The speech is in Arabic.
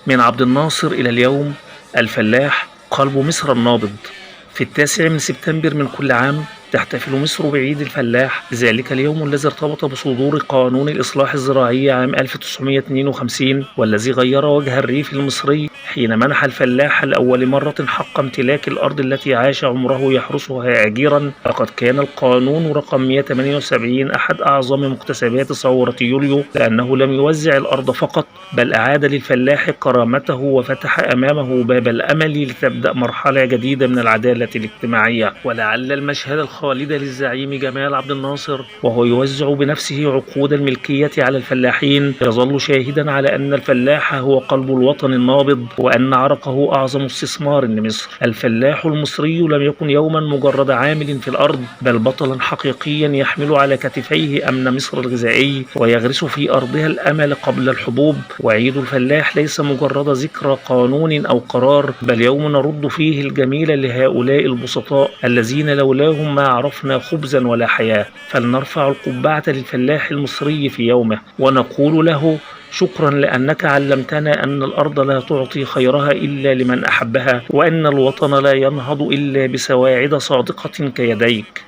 من عبد الناصر إلى اليوم. الفلاح قلب مصر النابض. في 9 من سبتمبر من كل عام تحتفل مصر بعيد الفلاح، ذلك اليوم الذي ارتبط بصدور قانون الإصلاح الزراعي عام 1952، والذي غير وجه الريف المصري حين منح الفلاح لأول مرة حق امتلاك الأرض التي عاش عمره يحرسها أجيرا. فقد كان القانون رقم 178 أحد أعظم مكتسبات ثورة يوليو، لأنه لم يوزع الأرض فقط، بل أعاد للفلاح كرامته وفتح أمامه باب الأمل لتبدأ مرحلة جديدة من العدالة الاجتماعية. ولعل المشهد الخالد للزعيم جمال عبد الناصر وهو يوزع بنفسه عقود الملكية على الفلاحين يظل شاهدا على أن الفلاح هو قلب الوطن النابض، وأن عرقه أعظم استثمار لمصر. الفلاح المصري لم يكن يوما مجرد عامل في الأرض، بل بطلا حقيقيا يحمل على كتفيه أمن مصر الغذائي ويغرس في أرضها الأمل قبل الحبوب. وعيد الفلاح ليس مجرد ذكرى قانون أو قرار، بل يوم نرد فيه الجميل لهؤلاء البسطاء الذين لولاهم ما عرفنا خبزا ولا حياة. فلنرفع القبعة للفلاح المصري في يومه ونقول له: شكرا لأنك علمتنا أن الأرض لا تعطي خيرها إلا لمن أحبها، وأن الوطن لا ينهض إلا بسواعد صادقة كيديك.